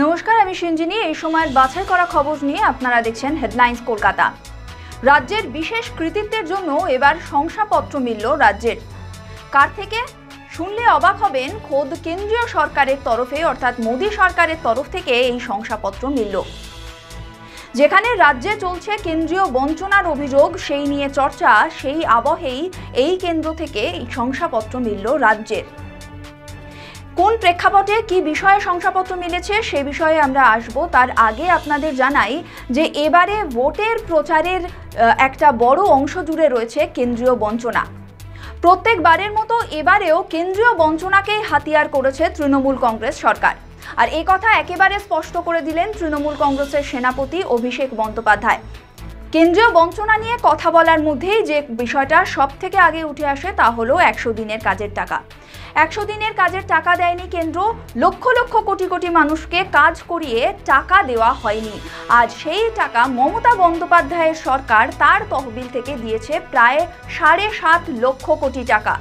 নমস্কার, আমি সঞ্জিনী। এই সময়ের বাছাই করা খবর নিয়ে আপনারা দেখছেন হেডলাইন্স কলকাতা। রাজ্যের বিশেষ কৃতিত্বের জন্য এবার শংসাপত্র মিলল রাজ্যের। কার থেকে শুনলে অবাক হবেন, খোদ কেন্দ্রীয় সরকারের তরফে অর্থাৎ মোদী সরকারের তরফ থেকে এই শংসাপত্র মিলল। যেখানে রাজ্যে চলছে কেন্দ্রীয় বঞ্চনার অভিযোগ, সেই নিয়ে চর্চা, সেই আবহেই এই কেন্দ্র থেকে এই শংসাপত্র মিলল রাজ্যের। কোন প্রেক্ষাপটে কি বিষয়ে শংসাপত্র মিলেছে সে বিষয়ে আমরা আসব। তার আগে আপনাদের জানাই যে এবারে ভোটের প্রচারের একটা বড় অংশ জুড়ে রয়েছে কেন্দ্রীয় বঞ্চনা। প্রত্যেকবারের মতো এবারেও কেন্দ্রীয় বঞ্চনাকেই হাতিয়ার করেছে তৃণমূল কংগ্রেস সরকার। আর এই কথা একেবারে স্পষ্ট করে দিলেন তৃণমূল কংগ্রেসের সেনাপতি অভিষেক বন্দ্যোপাধ্যায়। কেন্দ্রীয় বঞ্চনা নিয়ে কথা বলার মধ্যেই যে বিষয়টা সব থেকে আগে উঠে আসে তা হলো 100 দিনের কাজের টাকা। 100 দিনের কাজের টাকা দেয়নি কেন্দ্র, লক্ষ লক্ষ কোটি কোটি মানুষকে কাজ করিয়ে টাকা দেওয়া হয়নি। আজ সেই টাকা মমতা বন্দ্যোপাধ্যায়ের সরকার তার তহবিল থেকে দিয়েছে প্রায় 7.5 লক্ষ কোটি টাকা।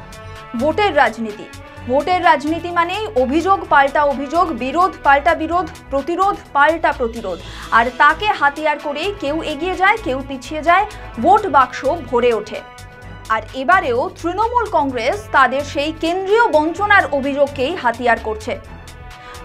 ভোটের রাজনীতি, ভোটের রাজনীতি মানেই অভিযোগ পাল্টা অভিযোগ, বিরোধ পাল্টা বিরোধ, প্রতিরোধ পাল্টা প্রতিরোধ। আর তাকে হাতিয়ার করেই কেউ এগিয়ে যায়, কেউ পিছিয়ে যায়, ভোট বাক্স ভরে ওঠে। আর এবারেও তৃণমূল কংগ্রেস তাদের সেই কেন্দ্রীয় বঞ্চনার অভিযোগকেই হাতিয়ার করছে।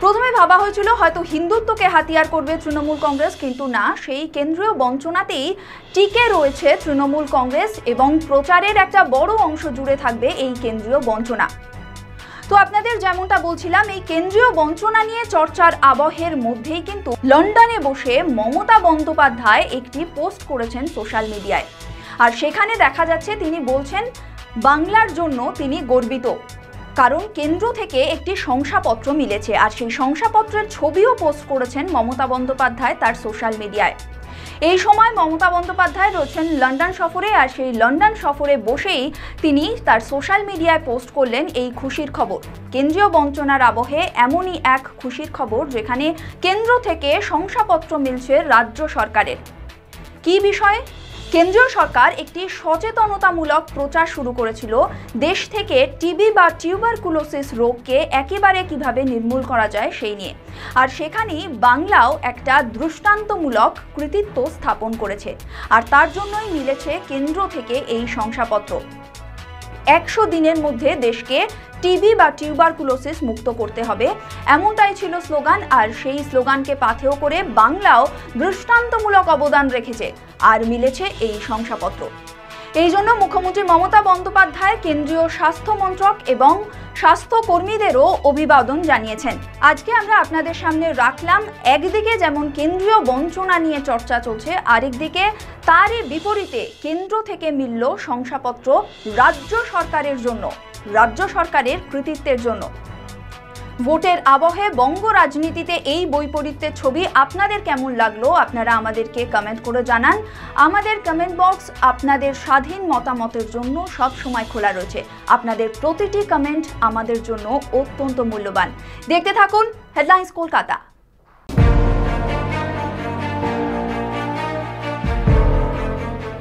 প্রথমে ভাবা হয়েছিল হয়তো হিন্দুত্বকে হাতিয়ার করবে তৃণমূল কংগ্রেস, কিন্তু না, সেই কেন্দ্রীয় বঞ্চনাতেই টিকে রয়েছে তৃণমূল কংগ্রেস এবং প্রচারের একটা বড় অংশ জুড়ে থাকবে এই কেন্দ্রীয় বঞ্চনা। তো আপনাদের যেমনটা বলছিলাম, এই কেন্দ্রীয় বঞ্চনা নিয়ে চর্চার আবহের মধ্যেই কিন্তু লন্ডনে বসে মমতা বন্দ্যোপাধ্যায় একটি পোস্ট করেছেন সোশ্যাল মিডিয়ায়। আর সেখানে দেখা যাচ্ছে তিনি বলছেন বাংলার জন্য তিনি গর্বিত, কারণ কেন্দ্র থেকে একটি শংসাপত্র মিলেছে। আর সেই শংসাপত্রের ছবিও পোস্ট করেছেন মমতা বন্দ্যোপাধ্যায় তার সোশ্যাল মিডিয়ায়। এই সময় মমতা বন্দ্যোপাধ্যায় রয়েছেন লন্ডন সফরে, আর সেই লন্ডন সফরে বসেই তিনি তার সোশ্যাল মিডিয়ায় পোস্ট করলেন এই খুশির খবর। কেন্দ্রীয় বঞ্চনার আবহে এমনই এক খুশির খবর, যেখানে কেন্দ্র থেকে শংসাপত্র মিলছে রাজ্য সরকারের। কি বিষয়ে? কেন্দ্রীয় সরকার একটি সচেতনতামূলক প্রচার শুরু করেছিল দেশ থেকে টিবি বা টিউবারকুলোসিস রোগকে একেবারে কিভাবে নির্মূল করা যায় সেই নিয়ে। আর সেখানেই বাংলাও একটা দৃষ্টান্তমূলক কৃতিত্ব স্থাপন করেছে। আর তার জন্যই মিলেছে কেন্দ্র থেকে এই শংসাপত্র। 100 দিনের মধ্যে দেশকে টিবি বা টিউবারকুলোসিস মুক্ত করতে হবে, এমনটাই ছিল স্লোগান। আর সেই স্লোগানকে পাথেয় করে বাংলাও দৃষ্টান্তমূলক অবদান রেখেছে আর মিলেছে এই শংসাপত্র। এই জন্য মুখ্যমন্ত্রী মমতা বন্দ্যোপাধ্যায় কেন্দ্রীয় স্বাস্থ্য মন্ত্রক এবং স্বাস্থ্যকর্মীদেরও অভিবাদন জানিয়েছেন। আজকে আমরা আপনাদের সামনে রাখলাম একদিকে যেমন কেন্দ্রীয় বঞ্চনা নিয়ে চর্চা চলছে, আরেকদিকে তারই বিপরীতে কেন্দ্র থেকে মিলল শংসাপত্র রাজ্য সরকারের জন্য, রাজ্য সরকারের কৃতিত্বের জন্য। ভোটের আবহে বঙ্গ রাজনীতিতে এই বৈপরীত্যের ছবি আপনাদের কেমন লাগলো আপনারা আমাদেরকে কমেন্ট করে জানান। আমাদের কমেন্ট বক্স আপনাদের স্বাধীন মতামতের জন্য সব সময় খোলা রয়েছে। আপনাদের প্রতিটি কমেন্ট আমাদের জন্য অত্যন্ত মূল্যবান। দেখতে থাকুন হেডলাইন্স কলকাতা।